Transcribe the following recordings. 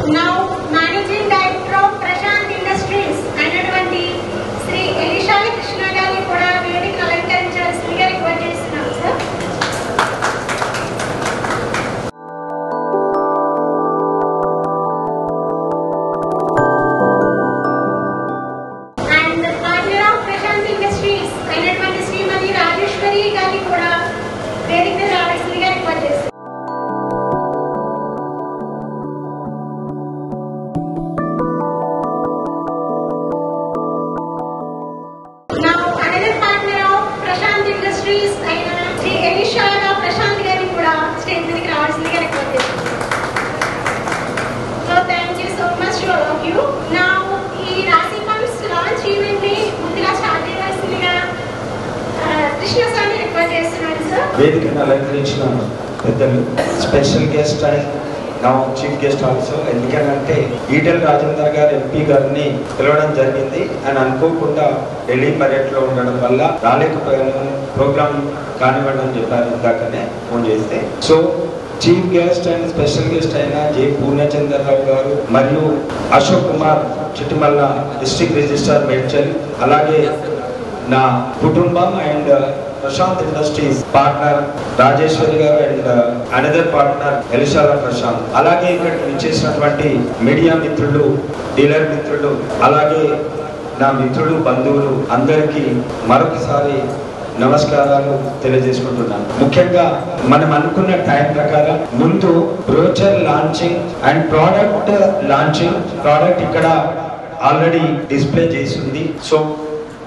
Now, Managing Director of Prashant Industries అయినటువంటి Shri Elisha Krishna గారిని కూడా వేదిక అలంకరించాల్సిందిగా రిక్వెస్ట్ చేస్తున్నాం sir. And partner of Prashant industries అయినటువంటి శ్రీమతి రాజేశ్వరి గారిని కూడా వేదిక రావాల్సిందిగా రిక్వెస్ట్ చేస్తున్నాం. వేదికను అలంకరించిన పెద్దలు, స్పెషల్ గెస్ట్ అండ్ నా చీఫ్ గెస్ట్ ఆల్సో. ఎందుకంటే ఈటెల రాజేందర్ గారు ఎంపీ గారిని పిలవడం జరిగింది. ఆయన అనుకోకుండా ఢిల్లీ పర్యటనలో ఉండడం వల్ల రాలేకపోయాను, ప్రోగ్రామ్ కానివ్వండి అని చెప్పారు ఇందాకనే ఫోన్ చేస్తే. So chief guest and special guest అయిన జె పూర్ణచంద్రరావు గారు మరియు అశోక్ కుమార్ చిట్టిమల్ల డిస్ట్రిక్ట్ రిజిస్ట్రార్ మేడ్చల్, అలాగే నా కుటుంబం and Prashant Industries partner Rajeshwari గారు and another partner Elisha Prashant, అలాగే ఇక్కడికి విచ్చేసినటువంటి మీడియా మిత్రులు, డీలర్ మిత్రులు, అలాగే నా మిత్రులు, బంధువులు అందరికీ మరొకసారి నమస్కారాలు తెలియజేసుకుంటున్నాను. ముఖ్యంగా మనం అనుకున్న టైం ప్రకారం ముందు brochure launching and product launching, product ఇక్కడ ఆల్రెడీ డిస్ప్లే చేసింది. సో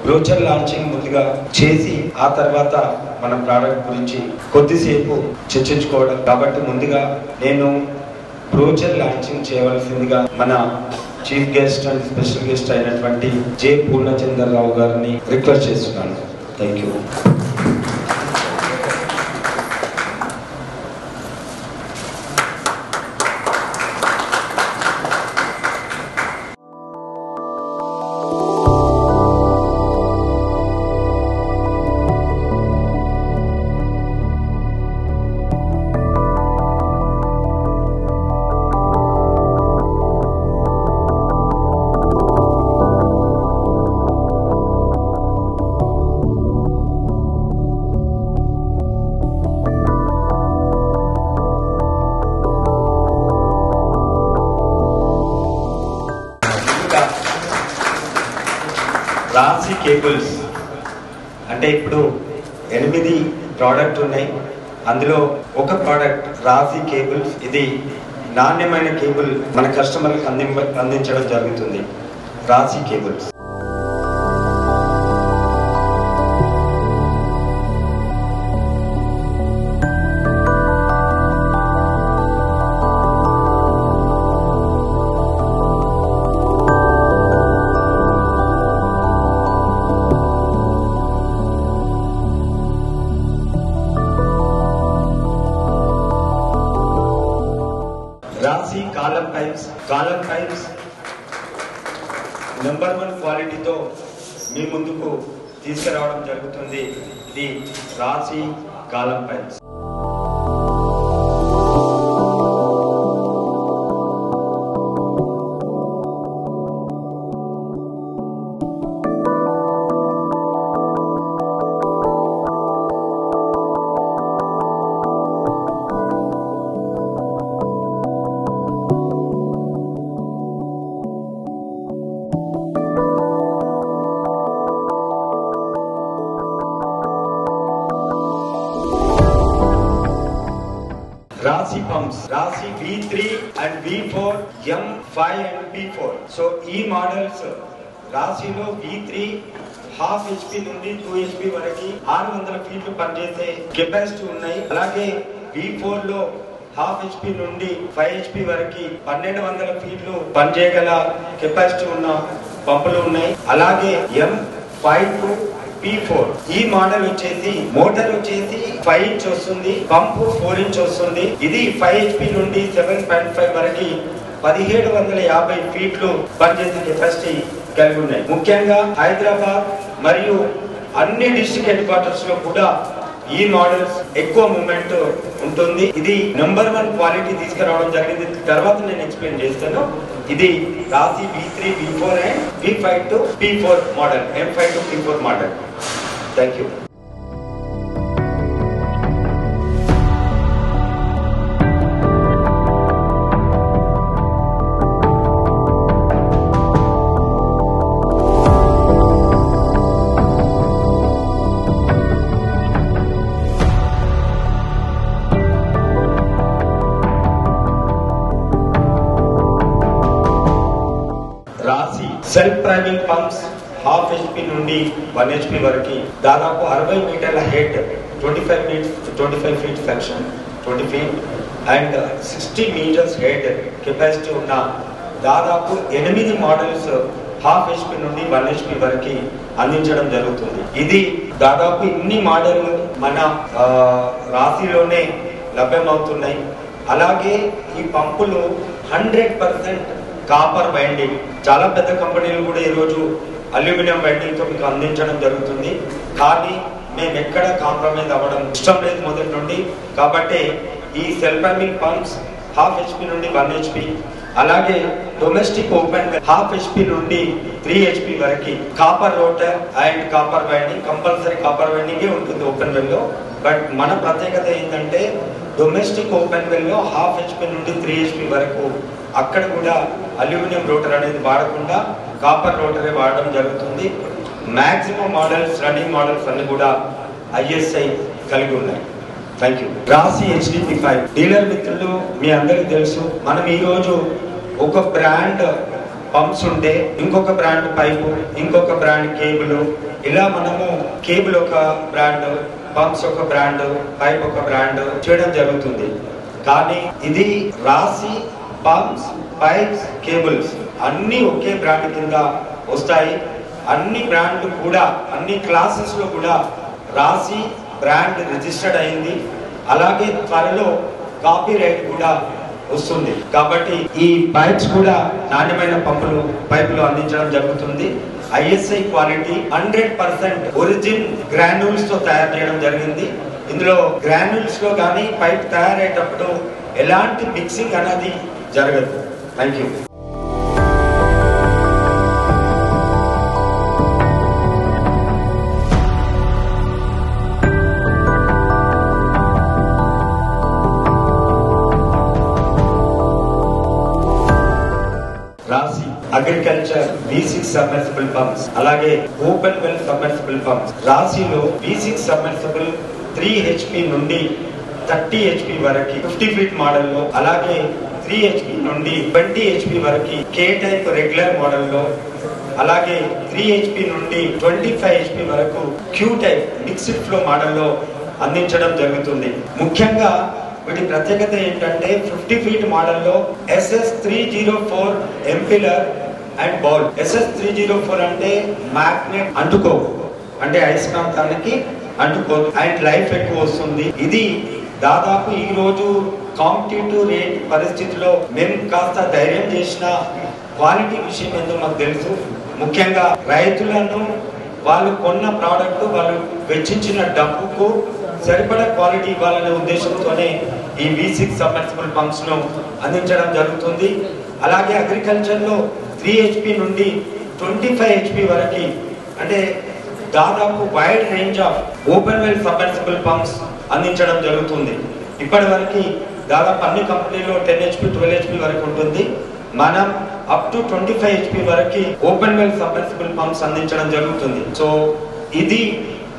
బ్రోచర్ లాంచింగ్ ముందుగా చేసి ఆ తర్వాత మన ప్రోడక్ట్ గురించి కొద్దిసేపు చర్చించుకోవడం. కాబట్టి ముందుగా నేను బ్రోచర్ లాంచింగ్ చేయవలసిందిగా మన chief guest and special guest అయినటువంటి జె పూర్ణచంద్రరావు గారిని రిక్వెస్ట్ చేస్తున్నాను. Thank you. రాశి కేబుల్స్ అంటే ఇప్పుడు 8 ప్రోడక్ట్ ఉన్నాయి. అందులో ఒక ప్రోడక్ట్ రాశి కేబుల్స్. ఇది నాణ్యమైన కేబుల్ మన కస్టమర్లకు అందించడం జరుగుతుంది. రాశి కేబుల్స్ రాశి కాలం పైప్స్ నెంబర్ 1 క్వాలిటీతో మీ ముందుకు తీసుకురావడం జరుగుతుంది. ఇది రాశి కాలం పైప్స్. రాశి పంప్స్, రాశి V3 and V4, M5 and P4. So ఈ మోడల్స్ రాశిలో V3 ½ HP నుండి 2 HP వరకు 600 ఫీట్లు పనిచేసే కెపాసిటీ ఉన్నాయి. అలాగే V4 లో ½ HP నుండి 5 HP వరకు 1200 ఫీట్లు పనిచేయగల కెపాసిటీ ఉన్న పంపులు ఉన్నాయి. అలాగే M5 టు P4 ఈ మోడల్ వచ్చేసి మోటార్ వచ్చేసి 5 ఇంచ్ వస్తుంది, పంపు 4 ఇంచ్ వస్తుంది. ఇది 5 HP నుండి 7.5 వరకు 1750 ఫీట్లు పనిచేసే కెపాసిటీ కలిగి ఉన్నాయి. ముఖ్యంగా హైదరాబాద్ మరియు అన్ని డిస్ట్రిక్ట్ హెడ్ క్వార్టర్స్ లో కూడా ఈ మోడల్స్ ఎక్కువ మూమెంట్ ఉంటుంది. ఇది నెంబర్ 1 క్వాలిటీ తీసుకురావడం జరిగింది. తర్వాత నేను ఎక్స్ప్లెయిన్ చేస్తాను. ఇది Rashi V3, V4 and V5 to P4 model, M5 to P4 model. Thank you. Rashi self priming pumps half HP నుండి 1 HP వరకు దాదాపు 60 మీటర్ల head, 25 feet section, 20 feet and 60 metres head capacity ఉన్న దాదాపు 8 మోడల్స్ హాఫ్ HP నుండి 1 HP వరకు అందించడం జరుగుతుంది. ఇది దాదాపు ఇన్ని మోడళ్లు మన రాశిలోనే లభ్యమవుతున్నాయి. అలాగే ఈ పంపులు 100% కాపర్ వైండింగ్. చాలా పెద్ద కంపెనీలు కూడా ఈరోజు అల్యూమినియం వైండింగ్ తో మీకు అందించడం జరుగుతుంది. కానీ మేము ఎక్కడ కాంప్రమైజ్ అవ్వడం ఇష్టం లేదు మొదటి నుండి. కాబట్టి ఈ self priming pumps half HP నుండి 1 HP, అలాగే డొమెస్టిక్ ఓపెన్ హాఫ్ HP నుండి 3 HP వరకు copper rotor and copper winding, compulsory copper వైండింగే ఉంటుంది ఓపెన్ వెల్ లో. బట్ మన ప్రత్యేకత ఏంటంటే డొమెస్టిక్ ఓపెన్ వెల్ లో హాఫ్ HP నుండి 3 HP వరకు అక్కడ కూడా అల్యూమినియం రోటర్ అనేది వాడకుండా కాపర్ రోటరే వాడడం జరుగుతుంది. మాక్సిమం మోడల్స్, రన్నింగ్ మోడల్స్ అన్ని కూడా ISI కలిగి ఉన్నాయి. Thank you. రాశి HDP5 డీలర్ మిత్రులు, మీ అందరికీ తెలుసు, మనం ఈరోజు ఒక బ్రాండ్ పంప్స్ ఉంటే ఇంకొక బ్రాండ్ పైపు, ఇంకొక బ్రాండ్ కేబుల్, ఇలా మనము కేబుల్ ఒక బ్రాండ్, పంప్స్ ఒక బ్రాండ్, పైప్ ఒక బ్రాండ్ చేయడం జరుగుతుంది. కానీ ఇది రాశి పంప్స్, పైప్స్, కేబుల్స్ అన్ని ఒకే బ్రాండ్ కింద వస్తాయి. అన్ని బ్రాండ్లు కూడా అన్ని క్లాసెస్ లో కూడా రాశి బ్రాండ్ రిజిస్టర్డ్ అయింది. అలాగే త్వరలో కాపీ రైట్ కూడా వస్తుంది. కాబట్టి ఈ పైప్స్ కూడా నాణ్యమైన పైపులు అందించడం జరుగుతుంది. ISI క్వాలిటీ 100% ఒరిజిన్ గ్రాన్యూల్స్ తో తయారు చేయడం జరిగింది. ఇందులో గ్రాన్యూల్స్ లో కానీ పైప్ తయారయ్యేటప్పుడు ఎలాంటి మిక్సింగ్ అనేది జరగదు. Thank you. రాశి అగ్రికల్చర్ V6 సబ్మెర్సిబుల్ పంప్స్, అలాగే ఓపెన్ వెల్ సబ్మెర్సిబుల్ పంప్స్. రాశిలో V6 సబ్మెర్సిబుల్ 3 HP నుండి 30 HP వరకు 50 ఫీట్ మోడల్లో, అలాగే 3 HP నుండి 20 HP వరకు K టైప్ రెగ్యులర్ మోడల్లో, అలాగే 3 HP నుండి 25 HP వరకు Q టైప్ మిక్స్డ్ ఫ్లో మోడల్లో అందించడం జరుగుతుంది. ముఖ్యంగా వీటి ప్రత్యేకత ఏంటంటే 50 ఫీట్ మోడల్లో SS304 ఎంపిలర్ అండ్ బౌల్. SS304 అంటే మ్యాగ్నెట్ అంటుకోవు, అంటే అయస్కాంతానికి అంటుకోదు అండ్ లైఫ్ ఎక్కువ వస్తుంది. ఇది దాదాపు ఈ రోజు కాంపిటేటివ్ రేట్ పరిస్థితిలో మేము కాస్త ధైర్యం చేసిన క్వాలిటీ విషయం ఏందో మాకు తెలుసు. ముఖ్యంగా రైతులను వాళ్ళు కొన్న ప్రోడక్ట్ వాళ్ళు వెచ్చించిన డబ్బుకు సరిపడా క్వాలిటీ ఇవ్వాలనే ఉద్దేశంతోనే ఈ V6 సబ్మెర్సిబుల్ పంప్స్ ను అందించడం జరుగుతుంది. అలాగే అగ్రికల్చర్ లో 3 HP నుండి 25 HP వరకు, అంటే దాదాపు wide range of open well submersible pumps అందించడం జరుగుతుంది. ఇప్పటి వరకు దాదాపు అన్ని కంపెనీలో 10 HP 12 HP వరకు ఉంటుంది. మనం అప్ టు 25 HP వరకు ఓపెన్ వెల్ సబ్మెర్సిబుల్ పంప్స్ అందించడం జరుగుతుంది. సో ఇది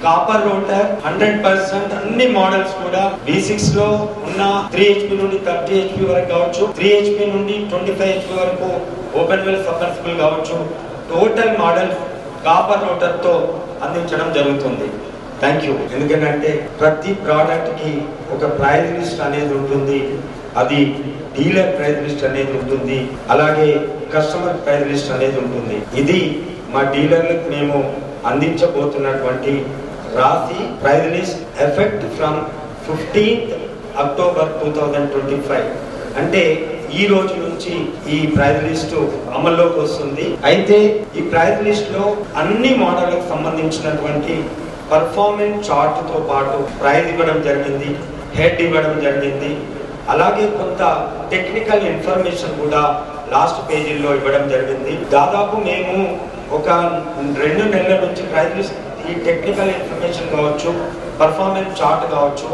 కాపర్ రోటర్ 100%. అన్ని మోడల్స్ కూడా V6 లో ఉన్న 3 HP నుండి 30 HP వరకు కావచ్చు, 3 HP నుండి 25 HP వరకు ఓపెన్ వెల్ సబ్మెర్సిబుల్ కావచ్చు. టోటల్ మోడల్ కాపర్ రోటర్ తో అందించడం జరుగుతుంది. Thank you. ఎందుకంటే ప్రతి ప్రోడక్ట్ కి ఒక ప్రైస్ లిస్ట్ అనేది ఉంటుంది. అది డీలర్ ప్రైస్ లిస్ట్ అనేది ఉంటుంది, అలాగే కస్టమర్ ప్రైస్ లిస్ట్ అనేది ఉంటుంది. ఇది మా డీలర్లకు మేము అందించబోతున్నటువంటి రాశి price list effect from 15th October 2025. అంటే ఈ రోజు నుంచి ఈ ప్రైస్ లిస్ట్ అమల్లోకి వస్తుంది. అయితే ఈ ప్రైస్ లిస్ట్ లో అన్ని మోడళ్లకు సంబంధించినటువంటి పర్ఫార్మెన్స్ చార్ట్తో పాటు ప్రైజ్ ఇవ్వడం జరిగింది, హెడ్ ఇవ్వడం జరిగింది. అలాగే కొంత టెక్నికల్ ఇన్ఫర్మేషన్ కూడా లాస్ట్ పేజీల్లో ఇవ్వడం జరిగింది. దాదాపు మేము ఒక 2 నెలల నుంచి ప్రైజ్ ఈ టెక్నికల్ ఇన్ఫర్మేషన్ కావచ్చు, పర్ఫార్మెన్స్ చార్ట్ కావచ్చు,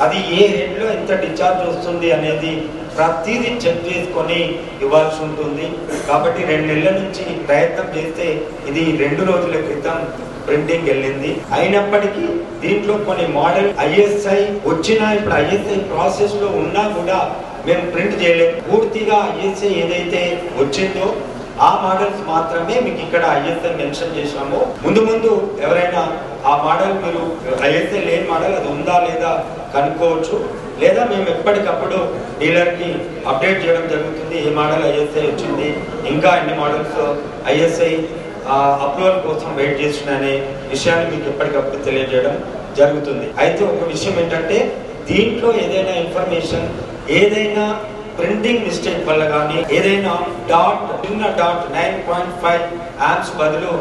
అది ఏ హెడ్లో ఎంత డిశ్చార్జ్ వస్తుంది అనేది ప్రతిదీ చెక్ చేసుకొని ఇవ్వాల్సి ఉంటుంది. కాబట్టి 2 నెలల నుంచి ప్రయత్నం చేస్తే ఇది 2 రోజుల క్రితం ప్రింటింగ్ వెళ్ళింది. అయినప్పటికీ దీంట్లో కొన్ని మోడల్ ISI వచ్చినా, ఇప్పుడు ISI ప్రాసెస్ లో ఉన్నా కూడా మేము ప్రింట్ చేయలేము. పూర్తిగా ISI ఏదైతే వచ్చిందో ఆ మోడల్స్ మాత్రమే మీకు ఇక్కడ ISI మెన్షన్ చేసాము. ముందు ఎవరైనా ఆ మోడల్ మీరు ISI లేని మోడల్ అది ఉందా లేదా కనుక్కోవచ్చు, లేదా మేము ఎప్పటికప్పుడు డీలర్కి అప్డేట్ చేయడం జరుగుతుంది. ఏ మోడల్ ISI వచ్చింది, ఇంకా ఎన్ని మోడల్స్ ISI అప్రూవల్ కోసం వెయిట్ చేస్తున్న విషయాన్ని మీకు ఎప్పటికప్పుడు తెలియజేయడం జరుగుతుంది. అయితే ఒక విషయం ఏంటంటే, దీంట్లో ఏదైనా ఇన్ఫర్మేషన్, ఏదైనా ప్రింటింగ్ మిస్టేక్ వల్ల కానీ, ఏదైనా చిన్న డాట్ 9.5 amps బదులు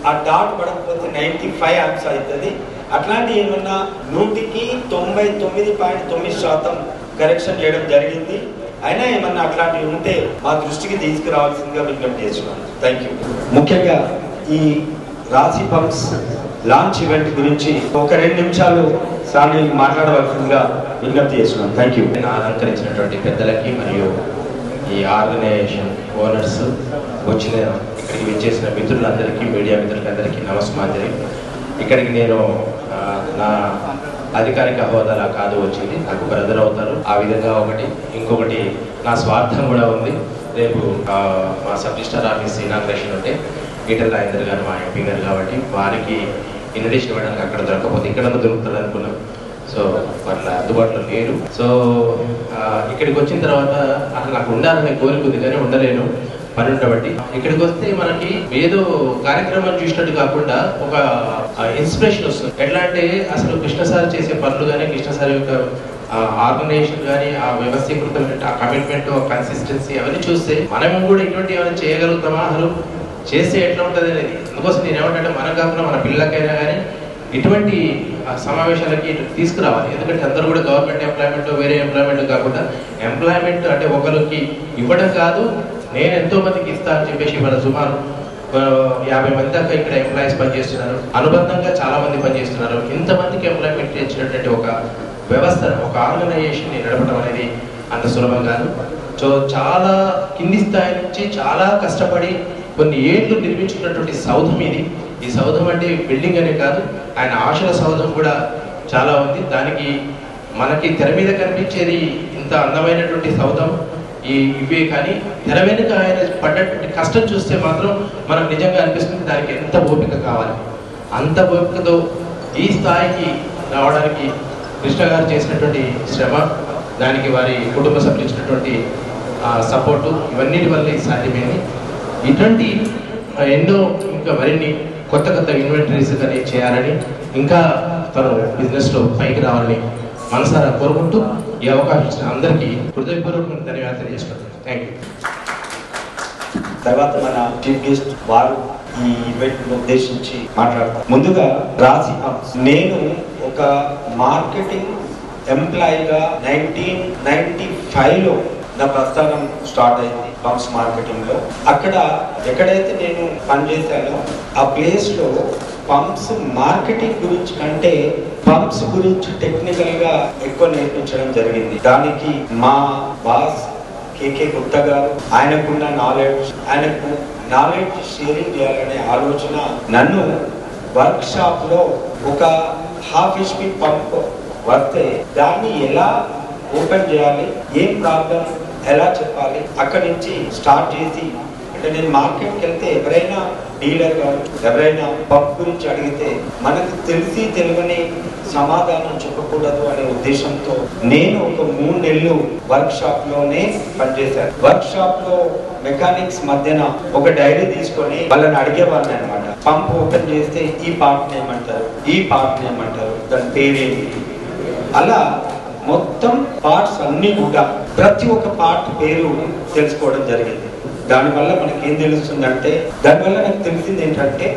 ఆ డాట్ పడకపోతే 95 amps అవుతుంది. అట్లాంటి ఏమన్నా 100కి 99.9% కరెక్షన్ చేయడం జరిగింది. అయినా ఏమన్నా అట్లాంటివి ఉంటే మా దృష్టికి తీసుకురావాల్సిందిగా విజ్ఞప్తి చేస్తున్నాను. Thank you. ముఖ్యంగా ఈ రాశి పంప్స్ లాంచ్ ఈవెంట్ గురించి ఒక 2 నిమిషాలు సార్ని మాట్లాడవలసిందిగా విజ్ఞప్తి చేస్తున్నాను. Thank you. అలంకరించినటువంటి పెద్దలకి మరియు ఈ ఆర్గనైజేషన్ ఓనర్స్, వచ్చిన ఇక్కడికి విచ్చేసిన మిత్రులందరికీ, మీడియా మిత్రులందరికీ నమస్కారం. ఇక్కడికి నేను నా అధికారిక హోదాలా కాదు వచ్చింది, నాకు బ్రదర్ అవుతారు. ఆ విధంగా ఒకటి, ఇంకొకటి నా స్వార్థం కూడా ఉంది. రేపు మా సబ్ రిజిస్టర్ ఆఫీస్ ఇనాగ్రేషన్ ఉంటే ఈటెల రాజేందర్ గారు మా ఎంపీ గారు కాబట్టి వారికి ఇన్విటేషన్ ఇవ్వడానికి అక్కడ దొరకకపోతే ఇక్కడ దొరుకుతుంది అనుకున్నాం. సో వాళ్ళ అందుబాటులో లేరు. సో ఇక్కడికి వచ్చిన తర్వాత అసలు నాకు ఉండాలనే కోరిక ఉంది కానీ ఉండలేను, పని ఉండబట్టి. ఇక్కడికి వస్తే మనకి ఏదో కార్యక్రమం చూసినట్టు కాకుండా ఒక ఇన్స్పిరేషన్ వస్తుంది. ఎట్లా అంటే అసలు కృష్ణ సార్ చేసే పనులు కానీ, కృష్ణ సార్ యొక్క ఆర్గనైజేషన్ కానీ, ఆ వ్యవస్థీకృతమైన ఆ కమిట్మెంట్, ఆ కన్సిస్టెన్సీ అవన్నీ చూస్తే మనం కూడా ఇటువంటి ఏమైనా చేయగలుగుతామా, అసలు చేస్తే ఎట్లా ఉంటుంది అనేది. అందుకోసం నేను ఏమంటే మనం కాకుండా మన పిల్లలకైనా కానీ ఇటువంటి సమావేశాలకి తీసుకురావాలి. ఎందుకంటే అందరూ కూడా గవర్నమెంట్ ఎంప్లాయ్మెంట్, వేరే ఎంప్లాయ్మెంట్ కాకుండా ఎంప్లాయ్మెంట్ అంటే ఒకరికి ఇవ్వడం కాదు, నేను ఎంతో మందికి ఇస్తా అని చెప్పేసి ఇవాళ సుమారు 50 మంది దాకా ఇక్కడ ఎంప్లాయీస్ పనిచేస్తున్నారు, అనుబంధంగా చాలా మంది పనిచేస్తున్నారు. ఇంతమందికి ఎంప్లాయ్మెంట్ ఇచ్చినటువంటి ఒక వ్యవస్థ, ఒక ఆర్గనైజేషన్ నడపడం అనేది అంత సులభం కాదు. సో చాలా కింది స్థాయి నుంచి చాలా కష్టపడి కొన్ని ఏళ్ళు నిర్మించుకున్నటువంటి సౌధం ఇది. ఈ సౌధం అంటే బిల్డింగ్ అనే కాదు, ఆయన ఆశల సౌధం కూడా చాలా ఉంది. దానికి మనకి తెర మీద కనిపించేది ఇంత అందమైనటువంటి సౌధం ఇవే, కానీ తెర వెనుక ఆయన పడ్డటువంటి కష్టం చూస్తే మాత్రం మనకు నిజంగా అనిపిస్తుంది దానికి ఎంత ఓపిక కావాలి. అంత ఓపికతో ఈ స్థాయికి రావడానికి కృష్ణ గారు చేసినటువంటి శ్రమ, దానికి వారి కుటుంబ సభ్యులు ఇచ్చినటువంటి సపోర్టు, ఇవన్నిటి వల్ల సాధ్యమైంది. ఇటువంటి ఎన్నో ఇంకా మరిన్ని కొత్త కొత్త ఇన్వెంటరీస్ కానీ చేయాలని, ఇంకా తను బిజినెస్లో పైకి రావాలని మనసారా కోరుకుంటూ ఈ అవకాశం ఇచ్చిన అందరికీ హృదయపూర్వక ధన్యవాదాలు తెలియజేస్తున్నాను. Thank you. తర్వాత మన చీఫ్ గెస్ట్ వారు ఈ ఈవెంట్ ఉద్దేశించి మాట్లాడతారు. ముందుగా రాశి పంప్స్, నేను ఒక మార్కెటింగ్ ఎంప్లాయీగా 1995లో నా ప్రస్థానం స్టార్ట్ అయింది పంప్స్ మార్కెటింగ్ లో. అక్కడ ఎక్కడైతే నేను పనిచేశానో ఆ ప్లేస్ లో పంప్స్ మార్కెటింగ్ గురించి కంటే పంప్స్ గురించి టెక్నికల్ గా ఎక్కువ నేర్పించడం జరిగింది. దానికి మా బాస్ కేకే గుప్తా గారు, ఆయనకు నాలెడ్జ్ షేరింగ్ చేయాలనే ఆలోచన నన్ను వర్క్ షాప్ లో ఒక ½ HP పంప్ వస్తే దాన్ని ఎలా ఓపెన్ చేయాలి, ఏం ప్రాబ్లం ఎలా చెప్పాలి, అక్కడి నుంచి స్టార్ట్ చేసి, అంటే నేను మార్కెట్కి వెళ్తే ఎవరైనా డీలర్ గారు ఎవరైనా పంప్ గురించి అడిగితే మనకు తెలియని సమాధానం చెప్పకూడదు అనే ఉద్దేశంతో నేను ఒక 3 నెలలు వర్క్ షాప్ లోనే పనిచేశాను. వర్క్ షాప్ లో మెకానిక్స్ మధ్యన ఒక డైరీ తీసుకొని వాళ్ళని అడిగేవాడిని అనమాట. పంప్ ఓపెన్ చేస్తే ఈ పార్ట్ ఏమంటారు, ఈ పార్ట్ ఏమంటారు, దాని పేరేంటి, అలా మొత్తం పార్ట్స్ అన్ని కూడా ప్రతి ఒక్క పార్ట్ పేరు తెలుసుకోవడం జరిగింది. దానివల్ల మనకి ఏం తెలుస్తుందంటే, దానివల్ల నాకు తెలిసింది ఏంటంటే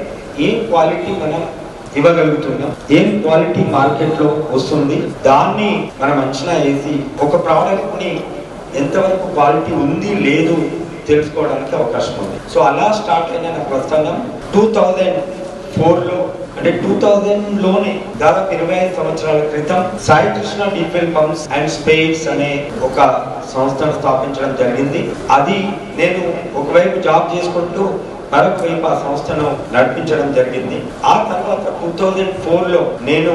ఏ క్వాలిటీ మనం ఇవ్వగలుగుతున్నాం, ఏం క్వాలిటీ మార్కెట్ లో వస్తుంది, దాన్ని మనం అంచనా వేసి ఒక ప్రోడక్ట్ ని ఎంతవరకు క్వాలిటీ ఉంది లేదు తెలుసుకోవడానికి అవకాశం ఉంది. సో అలా స్టార్ట్ అయిన నా ప్రస్థానం 2004లో, అంటే 2000లోనే దాదాపు 25 సంవత్సరాల క్రితం Sai Krishna deep pumps and spades అనే ఒక సంస్థను స్థాపించడం జరిగింది. అది నేను ఒకవైపు జాబ్ చేసుకుంటూ మరొక వైపు ఆ సంస్థను నడిపించడం జరిగింది. ఆ తర్వాత 2004లో నేను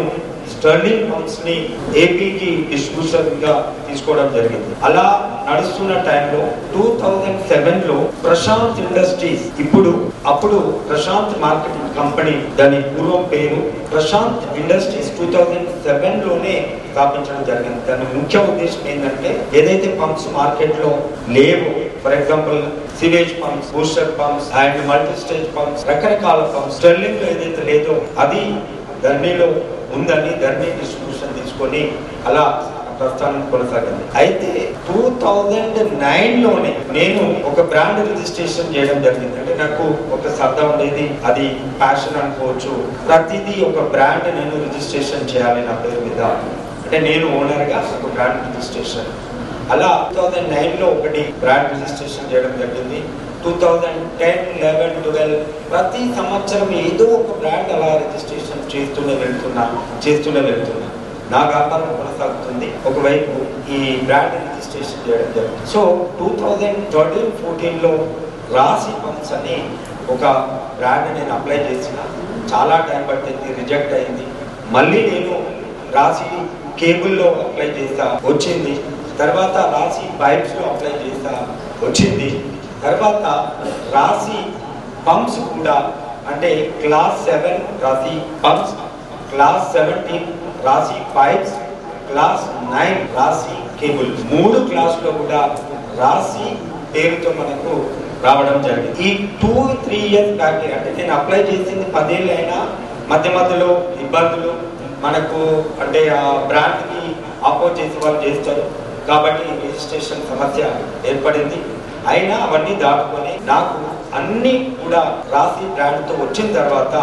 స్టర్లింగ్ పంప్స్ ని ఏపీకి డిస్ట్రిబ్యూటర్ గా తీసుకోవడం జరిగింది. అలా నడుస్తున్న టైంలో 2007లో ప్రశాంత్ ఇండస్ట్రీస్, అప్పుడు ప్రశాంత్ మార్కెటింగ్ కంపెనీ, దాని పూర్వం పేరు ప్రశాంత్ ఇండస్ట్రీస్ 2007లోనే స్థాపించడం జరిగింది. దాని ముఖ్య ఉద్దేశం ఏంటంటే ఏదైతే పంప్స్ మార్కెట్ లో లేవో, for example sewage pumps, booster pumps and multi stage pumps, రకరకాల పంప్స్ స్టర్లింగ్ లో ఏదైతే లేదో అది ధర్నీలో ఉందని ధర్నీ డిస్ట్రిబ్యూషన్ తీసుకొని అలా ప్రస్థానం కొనసాగింది. అయితే 2009లోనే నేను ఒక బ్రాండ్ రిజిస్ట్రేషన్ చేయడం జరిగింది. అంటే నాకు ఒక సరదా ఉండేది, అది ప్యాషన్ అనుకోవచ్చు. ప్రతిదీ ఒక బ్రాండ్ నేను రిజిస్ట్రేషన్ చేయాలి నా పేరు మీద, అంటే నేను ఓనర్ గా ఒక బ్రాండ్ రిజిస్ట్రేషన్. అలా 2009లో ఒకటి బ్రాండ్ రిజిస్ట్రేషన్ చేయడం జరిగింది. 2010, 11, 12 ప్రతి సంవత్సరం ఏదో ఒక బ్రాండ్ అలా రిజిస్ట్రేషన్ చేస్తూనే వెళ్తున్నా. నా వ్యాపారం కొనసాగుతుంది, ఒకవైపు ఈ బ్రాండ్ రిజిస్ట్రేషన్ చేయడం జరిగింది. సో 2013-14లో రాశి పంప్స్ అని ఒక బ్రాండ్ నేను అప్లై చేసిన, చాలా టైం పట్టింది, రిజెక్ట్ అయింది. మళ్ళీ నేను రాశి కేబుల్లో అప్లై చేస్తా, వచ్చింది. తర్వాత రాశి పైప్స్ లో అప్లై చేస్తా, వచ్చింది. తర్వాత రాశి పంప్స్ కూడా, అంటే క్లాస్ 7 రాశి పంప్స్, క్లాస్ 17 రాశి పైప్స్, క్లాస్ 9 రాశి కేబుల్, 3 క్లాసులో కూడా రాశి పేరుతో మనకు రావడం జరిగింది. ఈ 2-3 ఇయర్స్ బ్యాక్, అంటే నేను అప్లై చేసింది 10 ఏళ్ళు అయినా మధ్యలో ఇబ్బందులు మనకు, అంటే ఆ బ్రాండ్ కి అపోజ్ చేసే వాళ్ళు చేస్తారు కాబట్టి రిజిస్ట్రేషన్ సమస్య ఏర్పడింది. అయినా అవన్నీ దాటుకొని నాకు అన్ని కూడా రాశి బ్రాండ్ తో వచ్చిన తర్వాత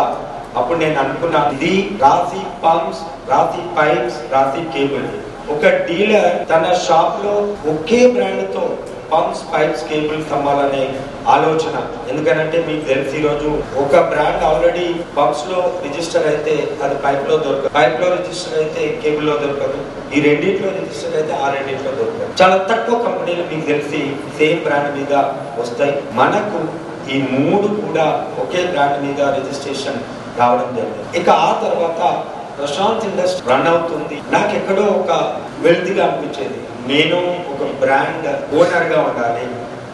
అప్పుడు నేను అనుకున్నా, ఇది రాశి పంప్స్, రాశి పైప్స్, రాశి కేబుల్. ఒక డీలర్ తన షాప్ లో ఒకే బ్రాండ్ తో పంప్స్, పైప్స్, కేబుల్స్ అమ్మాలనే ఆలోచన. ఎందుకంటే మీకు తెలిసి ఈరోజు ఒక బ్రాండ్ ఆల్రెడీ పంప్స్ లో రిజిస్టర్ అయితే అది పైప్ లో దొరకదు, పైప్ లో రిజిస్టర్ అయితే కేబుల్ లో దొరకదు, ఈ రెండింటిలో రిజిస్టర్ అయితే ఆ రెండింటిలో దొరకదు. చాలా తక్కువ కంపెనీలు మీకు తెలిసి సేమ్ బ్రాండ్ మీద వస్తాయి. మనకు ఈ 3 కూడా ఒకే బ్రాండ్ మీద రిజిస్ట్రేషన్ రావడం జరిగింది. ఇక ఆ తర్వాత ప్రశాంత్ ఇండస్ట్రీ రన్ అవుతుంది. నాకు ఎక్కడో ఒక వెల్తీగా అనిపించేది, నేను ఒక బ్రాండ్ ఓనర్ గా ఉండాలి,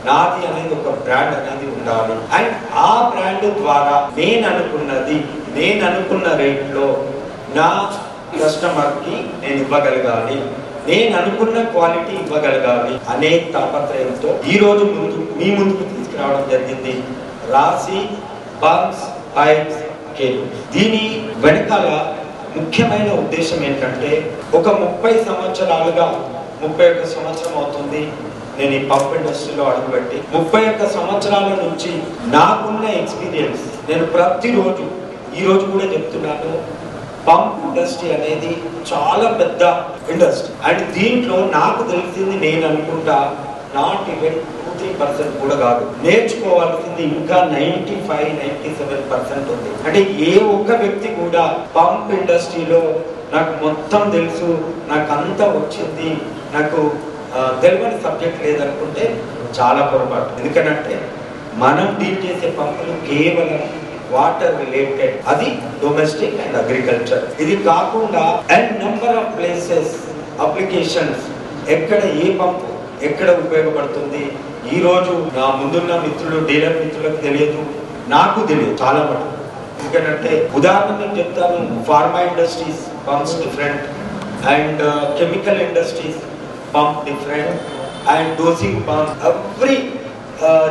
నాది అనేది ఒక బ్రాండ్ అనేది ఉండాలి. అండ్ ఆ బ్రాండ్ ద్వారా నేను అనుకున్న రేట్ లో నా కస్టమర్ కి నేను ఇవ్వగలగాలి, నేను అనుకున్న క్వాలిటీ ఇవ్వగలగాలి అనే తాపత్రయంతో ఈ రోజు మీ ముందుకు తీసుకురావడం జరిగింది రాశి పంప్స్, పైప్స్, కేబుల్. దీని వెనకాల ముఖ్యమైన ఉద్దేశం ఏంటంటే, ఒక 30 సంవత్సరాలుగా 31 సంవత్సరం అవుతుంది నేను ఈ పంప్ ఇండస్ట్రీలో అడుగుపెట్టి. 31 సంవత్సరాల నుంచి నాకున్న ఎక్స్పీరియన్స్, నేను ప్రతిరోజు, ఈ రోజు కూడా చెప్తున్నాను, పంప్ ఇండస్ట్రీ అనేది చాలా పెద్ద ఇండస్ట్రీ. అండ్ దీంట్లో నాకు తెలిసింది, నేను అనుకుంటా నాట్ ఈవెన్ 2-3% కూడా కాదు, నేర్చుకోవాల్సింది ఇంకా 95-97% ఉంది. అంటే ఏ ఒక్క వ్యక్తి కూడా పంప్ ఇండస్ట్రీలో నాకు మొత్తం తెలుసు, నాకు అంతా వచ్చింది, నాకు తెలియని సబ్జెక్ట్ లేదనుకుంటే చాలా పొరపాటు. ఎందుకంటే మనం డీల్ చేసే పంపులు కేవలం వాటర్ రిలేటెడ్, అది డొమెస్టిక్ అండ్ అగ్రికల్చర్. ఇది కాకుండా and number of places, applications, ఎక్కడ ఏ పంపు ఎక్కడ ఉపయోగపడుతుంది, ఈ రోజు నా ముందున్న మిత్రులు, డీలర్ మిత్రులకు తెలియదు, నాకు తెలియదు చాలా మటుకు. ఎందుకంటే ఉదాహరణ నేను చెప్తాను, pharma industries pumps different, and chemical industries pump different, and dosing pump, every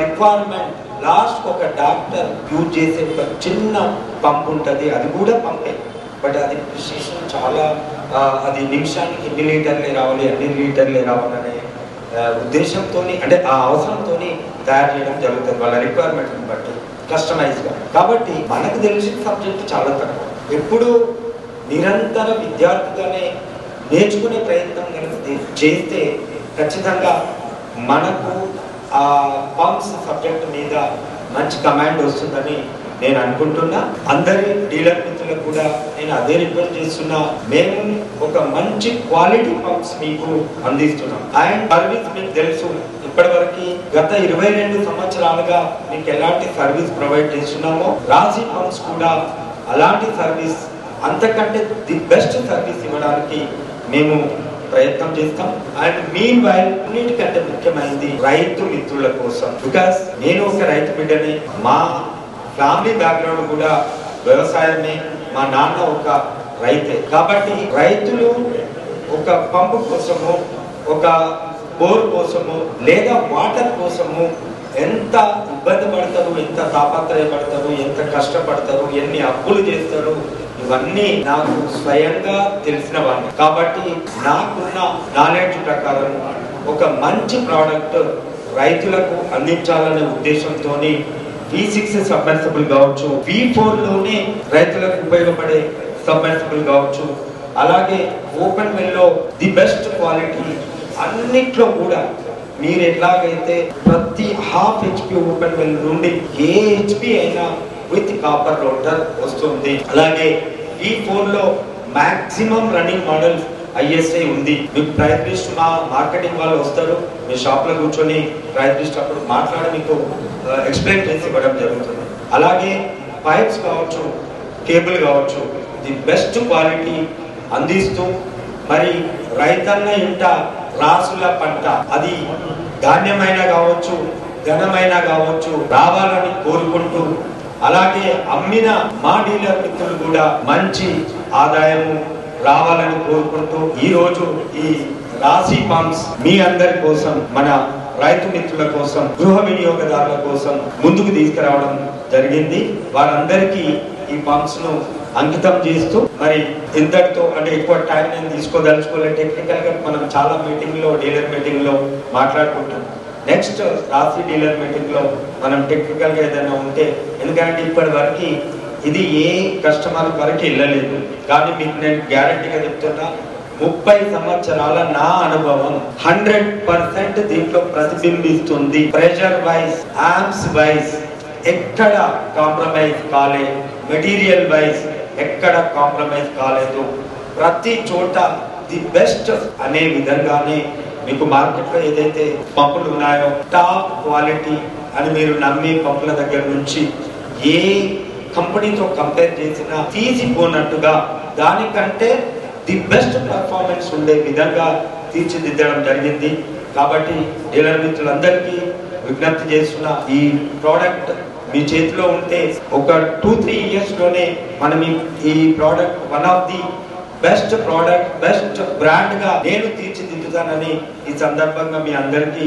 requirement. Last ఒక డాక్టర్ యూజ్ చేసే ఒక చిన్న పంప్ ఉంటుంది, అది కూడా పంపే, బట్ అది ప్రిసిషన్ చాలా, అది నిమిషానికి ఎన్ని లీటర్లే రావాలి, అన్ని లీటర్లే రావాలనే ఉద్దేశంతో, అంటే ఆ అవసరంతో తయారు చేయడం జరుగుతుంది వాళ్ళ రిక్వైర్మెంట్ని బట్టి, కస్టమైజ్గా. కాబట్టి మనకు తెలిసిన సబ్జెక్ట్ చాలా తక్కువ. ఎప్పుడు నిరంతర విద్యార్థిగానే నేర్చుకునే ప్రయత్నం చేస్తే ఖచ్చితంగా మనకు ఆ పంప్స్ సబ్జెక్ట్ మీద మంచి కమాండ్ వస్తుందని నేను అనుకుంటున్నా. అందరి డీలర్ మిత్రులకు కూడా నేను అదే రిక్వెస్ట్ చేస్తున్నా, మేము ఒక మంచి క్వాలిటీ పంప్స్ మీకు అందిస్తున్నాం. అండ్ సర్వీస్ మీకు తెలుసు, ఇప్పటివరకు గత 22 సంవత్సరాలుగా మీకు ఎలాంటి సర్వీస్ ప్రొవైడ్ చేస్తున్నామో రాశి పంప్స్ కూడా అలాంటి సర్వీస్, అంతకంటే ది బెస్ట్ సర్వీస్ ఇవ్వడానికి మేము ప్రయత్నం చేస్తాం. అండ్ మీన్ వైల్ అన్నిటికంటే ముఖ్యమైనది రైతు మిత్రుల కోసం. బికాస్ నేను ఒక రైతు బిడ్డని, మా ఫ్యామిలీ బ్యాక్గ్రౌండ్ కూడా వ్యవసాయమే, మా నాన్న ఒక రైతే. కాబట్టి రైతులు ఒక పంపు కోసము, ఒక బోర్ కోసము లేదా వాటర్ కోసము ఎంత ఇబ్బంది పడతారు, ఎంత తాపత్రయపడతారు, ఎంత కష్టపడతారు, ఎన్ని అప్పులు చేస్తారు, ఇవన్నీ నాకు స్వయంగా తెలిసిన వాళ్ళు. కాబట్టి నాకున్న నాలెడ్జ్ ప్రకారం ఒక మంచి ప్రోడక్ట్ రైతులకు అందించాలనే ఉద్దేశంతో V6 సబ్మెర్సిబుల్ కావచ్చు, V4 లోనే రైతులకు ఉపయోగపడే సబ్మెర్సిబుల్ కావచ్చు, అలాగే ఓపెన్ వెల్ లో ది బెస్ట్ క్వాలిటీ అన్నిట్లో కూడా మీరు ఎట్లాగైతే ప్రతి హాఫ్ HP ఓపెన్ వెల్ నుండి ఏ HP అయినా విత్ కాపర్ రోటర్ వస్తుంది. అలాగే V4 లో మాక్సిమం రన్నింగ్ మోడల్స్ ISI ఉంది. మీకు ప్రైస్ లిస్ట్ మా మార్కెటింగ్ వాళ్ళు వస్తారు, మీ షాప్ లో కూర్చొని ప్రైస్ లిస్ట్ అప్పుడు మాట్లాడి మీకు ఎక్స్ప్లెయిన్ చేసి ఇవ్వడం జరుగుతుంది. అలాగే పైప్స్ కావచ్చు, కేబుల్ కావచ్చు, ది బెస్ట్ క్వాలిటీ అందిస్తూ మరి రైతన్న ఇంట రాసుల పంట, అది ధాన్యమైన కావచ్చు, ధనమైన కావచ్చు, రావాలని కోరుకుంటూ, అలాగే అమ్మిన మా డీలర్ మిత్రులు కూడా మంచి ఆదాయము రావాలని కోరుకుంటూ ఈ రోజు ఈ రాశి పంప్స్ మీ అందరి కోసం, మన రైతు మిత్రుల కోసం, గృహ వినియోగదారుల కోసం ముందుకు తీసుకురావడం జరిగింది. వారందరికీ ఈ పంప్స్ ను అంకితం చేస్తూ మరి ఇంతటితో, అంటే ఎక్కువ టైం నేను తీసుకోదలుచుకోలేదు. టెక్నికల్ గా మనం చాలా మీటింగ్ లో, డీలర్ మీటింగ్ లో మాట్లాడుకుంటాం. నెక్స్ట్ రాశి డీలర్ మీటింగ్ లో మనం టెక్నికల్ గా ఏదైనా ఉంటే, ఎందుకంటే ఇప్పటి వరకు ఇది ఏ కస్టమర్ వరకు వెళ్ళలేదు. కానీ మీకు నేను గ్యారంటీగా చెప్తున్నా, 30 సంవత్సరాల నా అనుభవం 100% దీంట్లో ప్రతిబింబిస్తుంది. ప్రెషర్ వైజ్, ఆంప్స్ వైజ్ ఎక్కడ కాంప్రమైజ్ కాలేదు, మెటీరియల్ వైజ్ ఎక్కడ కాంప్రమైజ్ కాలేదు. ప్రతి చోట ది బెస్ట్ అనే విధంగానే మీకు మార్కెట్ లో ఏదైతే పంపులు ఉన్నాయో టాప్ క్వాలిటీ అని మీరు నమ్మే పంపుల దగ్గర నుంచి ఏ కంపెనీతో కంపేర్ చేసినా తీసిపోనట్టుగా దానికంటే ది బెస్ట్ పర్ఫార్మెన్స్ ఉండే విధంగా తీర్చిదిద్దడం జరిగింది. కాబట్టి డీలర్ మిత్రులందరికీ విజ్ఞప్తి చేస్తున్న, ఈ ప్రోడక్ట్ మీ చేతిలో ఉంటే ఒక 2-3 ఇయర్స్ లోనే మనం ఈ product one of the best product, best brand గా నేను తీర్చిదిద్దుతానని ఈ సందర్భంగా మీ అందరికీ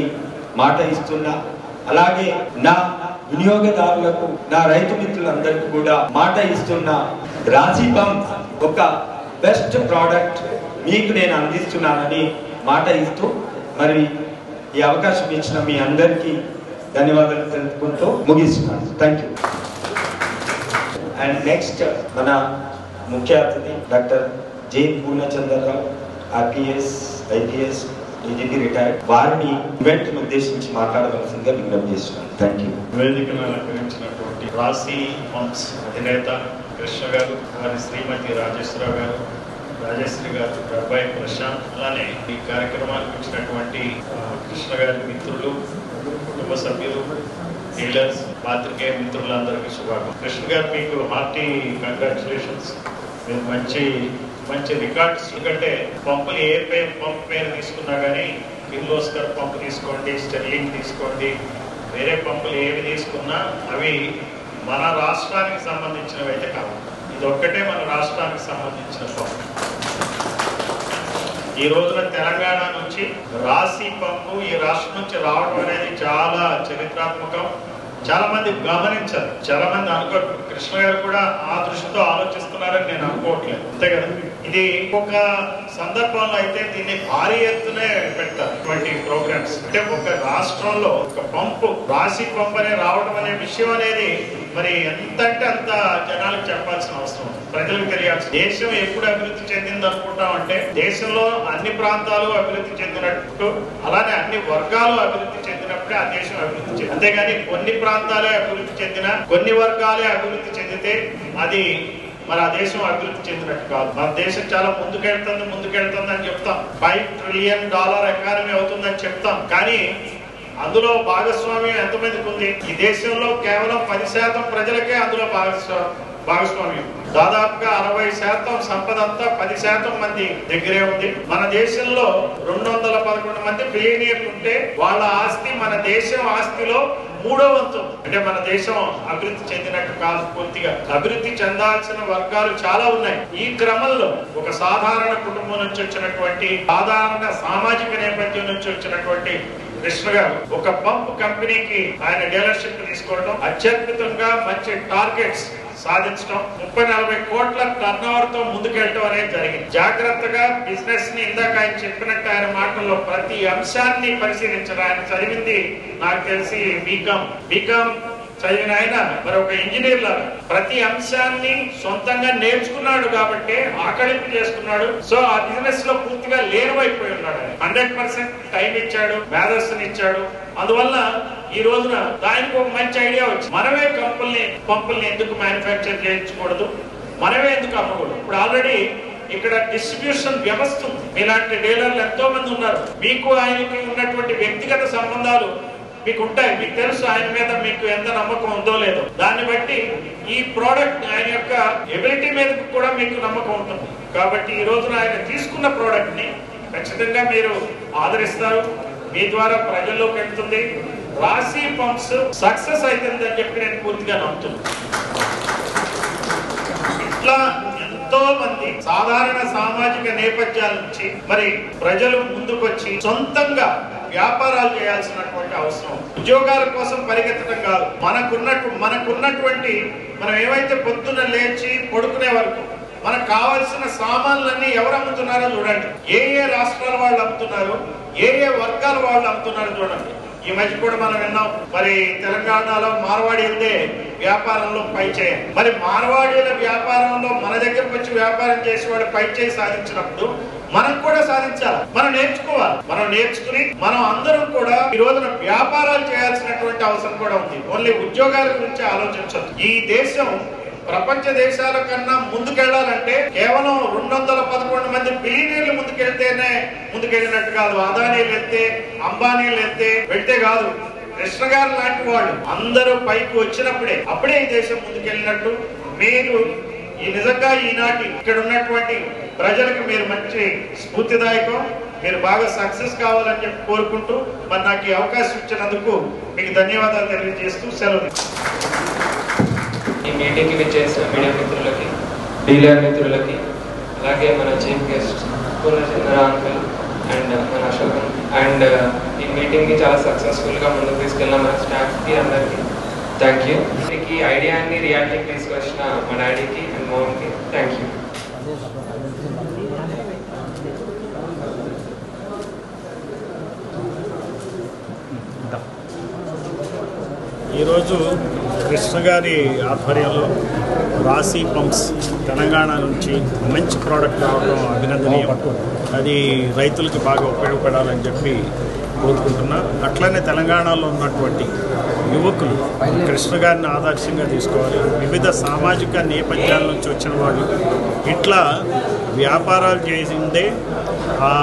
మాట ఇస్తున్నా. అలాగే నా వినియోగదారులకు, నా రైతు మిత్రులందరికీ కూడా మాట ఇస్తున్నా, రాశి పంప్ ఒక బెస్ట్ ప్రోడక్ట్ మీకు నేను అందిస్తున్నానని మాట ఇస్తూ మరి ఈ అవకాశం ఇచ్చిన మీ అందరికీ ధన్యవాదాలు తెలుపుకుంటూ ముగిస్తున్నాను. Thank you. అండ్ నెక్స్ట్ మన ముఖ్య అతిథి doctor J Purnachandrarao, RPS, IPS, DGP retired. వారిని ఈవెంట్ ఉద్దేశించి మాట్లాడవలసిందిగా విజ్ఞప్తి చేస్తున్నాను. Thank you. వేదికను అలంకరించినటువంటి రాశి పంప్స్ అధినేత కృష్ణ గారు, వారి శ్రీమతి రాజేశ్వరరావు గారు, రాజేశ్వరి గారు, అబ్బాయి ప్రశాంత్, అలానే ఈ కార్యక్రమానికి వచ్చినటువంటి కృష్ణ గారి మిత్రులు, కుటుంబ సభ్యులు, డీలర్స్, పాత్రికేయ మిత్రులందరికీ శుభాకాంక్షలు. కృష్ణ గారు మీకు హార్టీ కంగ్రాచులేషన్స్. మీరు మంచి రికార్డ్స్. ఎందుకంటే పంపులు ఏ పంప్ పేరు తీసుకున్నా కానీ, కిర్లోస్కర్ పంపు తీసుకోండి, స్టెర్లింగ్ తీసుకోండి, వేరే పంపులు ఏవి తీసుకున్నా అవి మన రాష్ట్రానికి సంబంధించినవి అయితే కావు. ఇది ఒక్కటే మన రాష్ట్రానికి సంబంధించిన పంపు. ఈ రోజున తెలంగాణ నుంచి రాశి పంపు ఈ రాష్ట్రం నుంచి రావడం అనేది చాలా చరిత్రాత్మకం, చాలా మంది గమనించారు, చాలా మంది అనుకో కృష్ణ గారు కూడా ఆ దృష్టితో ఆలోచిస్తున్నారని నేను అనుకోవట్లేదు, అంతే కదా. ఇది ఒక సందర్భంలో అయితే దీన్ని భారీ ఎత్తునే పెడతారు ఇటువంటి ప్రోగ్రామ్స్. అంటే ఒక రాష్ట్రంలో ఒక పంపు రాశి పంపు అనే రావడం అనే విషయం అనేది మరి ఎంత అంటే అంత జనాలకు చెప్పాల్సిన అవసరం, ప్రజలకు తెలియాల్సి. దేశం ఎప్పుడు అభివృద్ధి చెందింది అనుకుంటాం అంటే దేశంలో అన్ని ప్రాంతాలు అభివృద్ధి చెందినట్టు, అలానే అన్ని వర్గాలు అభివృద్ధి చెందినప్పుడే ఆ దేశం అభివృద్ధి చెంది. అంతేగాని కొన్ని ప్రాంతాలే అభివృద్ధి చెందిన, కొన్ని వర్గాలే అభివృద్ధి చెందితే అది మరి ఆ దేశం అభివృద్ధి చెందినట్టు కాదు. మన దేశం చాలా ముందుకెళ్తుంది అని చెప్తాం, $5 ట్రిలియన్ ఎకానమీ అవుతుందని చెప్తాం. కానీ అందులో భాగస్వామ్యం ఎంతమందికి ఉంది? ఈ దేశంలో కేవలం 10% ప్రజలకే అందులో భాగస్వామ్యం. దాదాపుగా 60% సంపద అంతా 10% మంది దగ్గరే ఉంది. మన దేశంలో 211 మంది బిలియనీర్లు ఉంటే వాళ్ళ ఆస్తి మన దేశం ఆస్తిలో 3వ వంతు. అంటే మన దేశం అభివృద్ధి చెందినట్టు కాదు, పూర్తిగా అభివృద్ధి చెందాల్సిన వర్గాలు చాలా ఉన్నాయి. ఈ క్రమంలో ఒక సాధారణ కుటుంబం నుంచి వచ్చినటువంటి, సాధారణ సామాజిక నేపథ్యం నుంచి వచ్చినటువంటి కృష్ణ గారు ఒక పంప్ కంపెనీకి ఆయన డీలర్షిప్ తీసుకోవడం, అత్యద్భుతంగా మంచి టార్గెట్స్ సాధించడం, 30-40 కోట్ల టర్నోవర్ తో ముందుకెళ్ళడం అనేది జరిగింది. జాగ్రత్తగా బిజినెస్ ని ఇందాక ఆయన చెప్పినట్టు ఆయన మాటల్లో ప్రతి అంశాన్ని పరిశీలించడం. ఆయన చదివింది నాకు తెలిసి బీకామ్ చదివిన ఆయన మరి ఒక ఇంజనీర్ లాగా ప్రతి అంశాన్ని సొంతంగా నేర్చుకున్నాడు కాబట్టి ఆకలింపు చేసుకున్నాడు. సో ఆ బిజినెస్ లో పూర్తిగా లేనవైపోయి ఉన్నాడు. 100% టైం ఇచ్చాడు, మేధస్సుని ఇచ్చాడు. అందువల్ల ఈ రోజున దానికి ఒక మంచి ఐడియా వచ్చింది. మనమే పంపుల్ని ఎందుకు మ్యానుఫ్యాక్చర్ చేయించకూడదు, మనమే ఎందుకు అమ్మకూడదు? ఇప్పుడు ఆల్రెడీ ఇక్కడ డిస్ట్రిబ్యూషన్ వ్యవస్థ ఉంది. ఇలాంటి డీలర్లు ఎంతో మంది ఉన్నారు. మీకు ఆయనకి ఉన్నటువంటి వ్యక్తిగత సంబంధాలు మీకు ఉంటాయి, మీకు తెలుసు ఆయన మీద మీకు ఎంత నమ్మకం ఉందో లేదో. దాన్ని బట్టి ఈ ప్రోడక్ట్ ఆయన యొక్క ఎబిలిటీ మీద కూడా మీకు నమ్మకం ఉంటుంది. కాబట్టి ఈ రోజున ఆయన తీసుకున్న ప్రోడక్ట్ ని ఖచ్చితంగా మీరు ఆదరిస్తారు, మీ ద్వారా ప్రజల్లోకి వెళ్తుంది. రాశి పంప్స్ సక్సెస్ అవుతుందని చెప్పి నేను పూర్తిగా నమ్ముతున్నాను. ఇట్లా ఎంతో మంది సాధారణ సామాజిక నేపథ్యాల నుంచి మరి ప్రజలు ముందుకొచ్చి సొంతంగా వ్యాపారాలు చేయాల్సినటువంటి అవసరం, ఉద్యోగాల కోసం పరిగెత్తడం కాదు. మనకున్నటువంటి మనం ఏవైతే పొద్దున్న లేచి పడుకునే వరకు మనకు కావాల్సిన సామాన్లన్నీ ఎవరు అమ్ముతున్నారో చూడండి. ఏ రాష్ట్రాల వాళ్ళు అమ్ముతున్నారు, ఏ వర్గాల వాళ్ళు అమ్ముతున్నారు చూడండి. ఈ మధ్య కూడా మనం విన్నాం, మరి తెలంగాణలో మార్వాడీలదే వ్యాపారంలో పై చేయాలి. మరి మార్వాడీల వ్యాపారంలో మన దగ్గరకు వచ్చి వ్యాపారం చేసేవాడు పై చేయి సాధించినప్పుడు మనం కూడా సాధించాలి. మనం నేర్చుకోవాలి. మనం నేర్చుకుని మనం అందరం కూడా ఈ రోజున వ్యాపారాలు చేయాల్సినటువంటి అవసరం కూడా ఉంది. ఓన్లీ ఉద్యోగాల గురించి ఆలోచించదు. ఈ దేశం ప్రపంచ దేశాల కన్నా ముందుకెళ్లాలంటే కేవలం 211 మంది బిలియనీర్లు ముందుకెళ్ళినట్టు కాదు. అదానీలు వెళ్తే, అంబానీలు వెళ్తే కాదు. కృష్ణ గారు లాంటి వాళ్ళు అందరూ పైకి వచ్చినప్పుడే అప్పుడే ఈ దేశం ముందుకెళ్ళినట్టు. మీరు ఈ నిజంగా ఈనాటి ఇక్కడ ఉన్నటువంటి ప్రజలకు మీరు మంచి స్ఫూర్తిదాయకం. మీరు బాగా సక్సెస్ కావాలని చెప్పి కోరుకుంటూ మరి నాకు ఈ అవకాశం ఇచ్చినందుకు మీకు ధన్యవాదాలు తెలియజేస్తూ సెలవు. ఈ మీటింగ్కి విచ్చేసిన మీడియా మిత్రులకి, డీలర్ మిత్రులకి, అలాగే మన chief guest Purnachandra uncle and మన అశోకన్ అండ్ ఈ మీటింగ్ని చాలా సక్సెస్ఫుల్గా ముందుకు తీసుకెళ్ళిన మన స్టాఫ్కి అందరికీ థ్యాంక్ యూ. ఈ ఐడియాని రియాలిటీకి తీసుకొచ్చిన మా డాడీకి అండ్ మోమ్కి థ్యాంక్ యూ. ఈరోజు కృష్ణ గారి ఆధ్వర్యంలో రాశి పంప్స్ తెలంగాణ నుంచి మంచి ప్రోడక్ట్ రావడం అభినందనీయం. అది రైతులకి బాగా ఉపయోగపడాలని చెప్పి కోరుకుంటున్నా. అట్లనే తెలంగాణలో ఉన్నటువంటి యువకులు కృష్ణ గారిని ఆదర్శంగా తీసుకోవాలి. వివిధ సామాజిక నేపథ్యాల నుంచి వచ్చిన వాళ్ళు ఇట్లా వ్యాపారాలు చేసిందే ఆ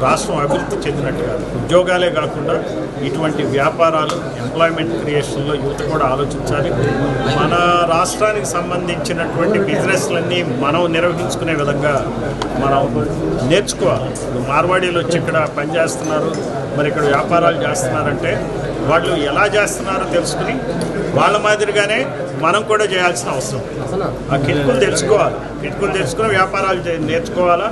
రాష్ట్రం అభివృద్ధి చెందినట్టు కాదు. ఉద్యోగాలే కాకుండా ఇటువంటి వ్యాపారాలు, ఎంప్లాయ్మెంట్ క్రియేషన్లో యువత కూడా ఆలోచించాలి. మన రాష్ట్రానికి సంబంధించినటువంటి బిజినెస్లన్నీ మనం నిర్వహించుకునే విధంగా మనం నేర్చుకోవాలి. మార్వాడీలు వచ్చి ఇక్కడ పనిచేస్తున్నారు, మరి ఇక్కడ వ్యాపారాలు చేస్తున్నారంటే వాళ్ళు ఎలా చేస్తున్నారో తెలుసుకుని వాళ్ళ మాదిరిగానే మనం కూడా చేయాల్సిన అవసరం. ఆ కిటుకులు తెలుసుకుని వ్యాపారాలు నేర్చుకోవాలా.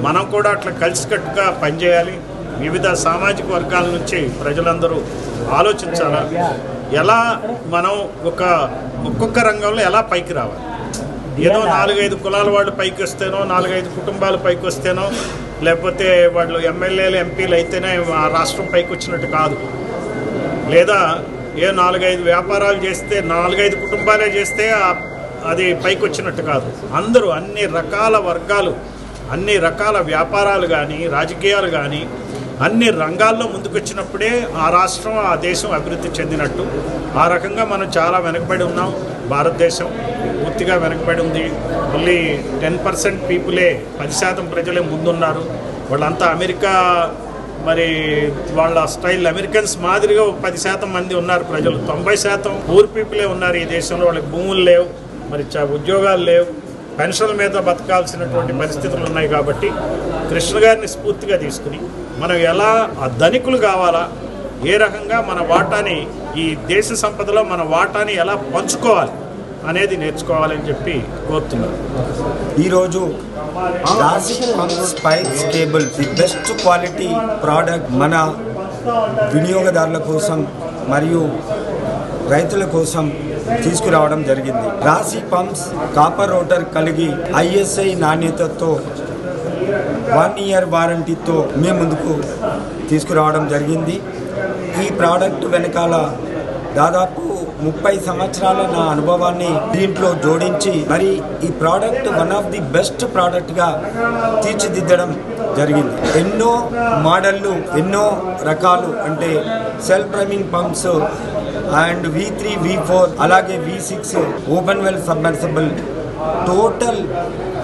మనం కూడా అట్లా కలిసికట్టుగా పనిచేయాలి. వివిధ సామాజిక వర్గాల నుంచి ప్రజలందరూ ఆలోచించాలా. ఎలా మనం ఒక్కొక్క రంగంలో ఎలా పైకి రావాలి. ఏదో 4-5 కులాల వాళ్ళు పైకి వస్తేనో 4-5 కుటుంబాలు పైకి వస్తేనో లేకపోతే వాళ్ళు ఎమ్మెల్యేలు ఎంపీలు అయితేనే ఆ రాష్ట్రం పైకి వచ్చినట్టు కాదు. లేదా 4-5 వ్యాపారాలు చేస్తే 4-5 కుటుంబాలే చేస్తే అది పైకి వచ్చినట్టు కాదు. అందరూ అన్ని రకాల వర్గాలు, అన్ని రకాల వ్యాపారాలు కానీ రాజకీయాలు కానీ అన్ని రంగాల్లో ముందుకొచ్చినప్పుడే ఆ రాష్ట్రం ఆ దేశం అభివృద్ధి చెందినట్టు. ఆ రకంగా మనం చాలా వెనకబడి ఉన్నాం. భారతదేశం పూర్తిగా వెనకబడి ఉంది. ఓన్లీ 10% పీపులే, 10% ప్రజలే ముందున్నారు. వాళ్ళంతా అమెరికా మరి వాళ్ళ స్టైల్ అమెరికన్స్ మాదిరిగా 10% మంది ఉన్నారు ప్రజలు. 90% పూర్ పీపులే ఉన్నారు ఈ దేశంలో. వాళ్ళకి భూములు లేవు, మరి ఉద్యోగాలు లేవు, పెన్షన్ల మీద బతకాల్సినటువంటి పరిస్థితులు ఉన్నాయి. కాబట్టి కృష్ణ గారిని స్ఫూర్తిగా తీసుకుని మనం ఎలా ధనికులు కావాలా, ఏ రకంగా మన వాటాని ఈ దేశ సంపదలో మన వాటాని ఎలా పంచుకోవాలి అనేది నేర్చుకోవాలని చెప్పి కోరుతున్నాను. ఈరోజు రాశి pumps pipes cable the best quality product మన వినియోగదారుల కోసం మరియు రైతుల కోసం తీసుకురావడం జరిగింది. రాశి పంప్స్ కాపర్ రోటర్ కలిగి ISI నాణ్యతతో 1 year వారంటీతో మేము ముందుకు తీసుకురావడం జరిగింది. ఈ ప్రోడక్ట్ వెనకాల దాదాపు 30 సంవత్సరాల నా అనుభవాన్ని దీంట్లో జోడించి మరి ఈ product one of the best ప్రోడక్ట్గా తీర్చిదిద్దడం జరిగింది. ఎన్నో మోడళ్ళు, ఎన్నో రకాలు, అంటే self driving pumps and V3, V4 అలాగే V6 open well submersible total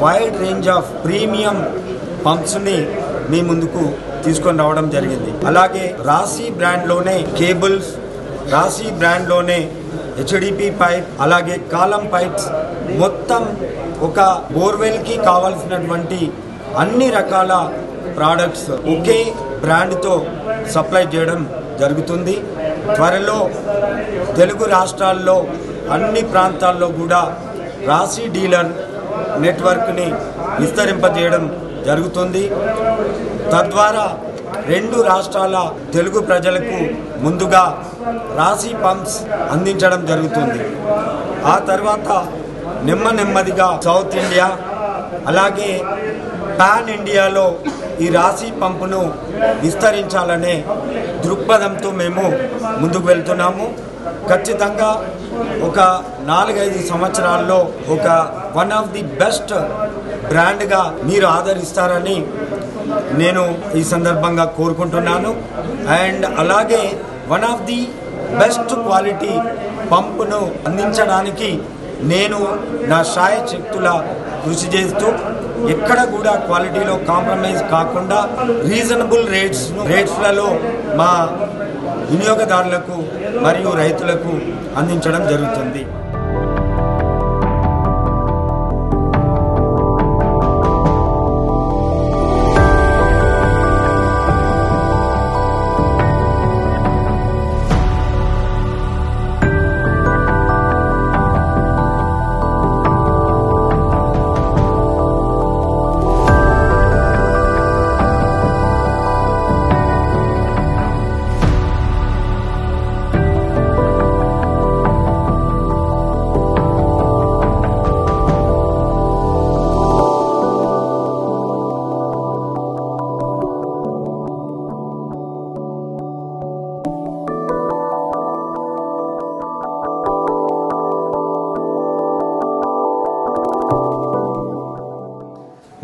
wide range of premium పంప్స్ని మీ ముందుకు తీసుకొని రావడం జరిగింది. అలాగే రాశి బ్రాండ్లోనే కేబుల్స్, రాశి బ్రాండ్లోనే HDP పైప్, అలాగే కాలం పైప్స్, మొత్తం ఒక బోర్వెల్కి కావాల్సినటువంటి అన్ని రకాల ప్రోడక్ట్స్ ఒకే బ్రాండ్తో సప్లై చేయడం జరుగుతుంది. త్వరలో తెలుగు రాష్ట్రాల్లో అన్ని ప్రాంతాల్లో కూడా రాశి డీలర్ నెట్వర్క్ని విస్తరింపజేయడం జరుగుతుంది. తద్వారా 2 రాష్ట్రాల తెలుగు ప్రజలకు ముందుగా రాశి పంప్స్ అందించడం జరుగుతుంది. ఆ తర్వాత నెమ్మదిగా సౌత్ ఇండియా అలాగే పాన్ ఇండియాలో ఈ రాశి పంపును విస్తరించాలనే దృక్పథంతో మేము ముందుకు వెళ్తున్నాము. ఖచ్చితంగా ఒక 4-5 సంవత్సరాల్లో ఒక వన్ ఆఫ్ ది బెస్ట్ బ్రాండ్గా మీరు ఆదరిస్తారని నేను ఈ సందర్భంగా కోరుకుంటున్నాను. అండ్ అలాగే one of the best quality పంపును అందించడానికి నేను నా శాయశక్తుల కృషి చేస్తూ ఎక్కడ కూడా క్వాలిటీలో కాంప్రమైజ్ కాకుండా రీజనబుల్ రేట్స్లలో మా వినియోగదారులకు మరియు రైతులకు అందించడం జరుగుతుంది.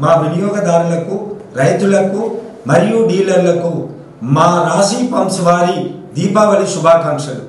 మా వినియోగదారులకు, రైతులకు మరియు డీలర్లకు మా రాశి పంప్స్ వారి దీపావళి శుభాకాంక్షలు.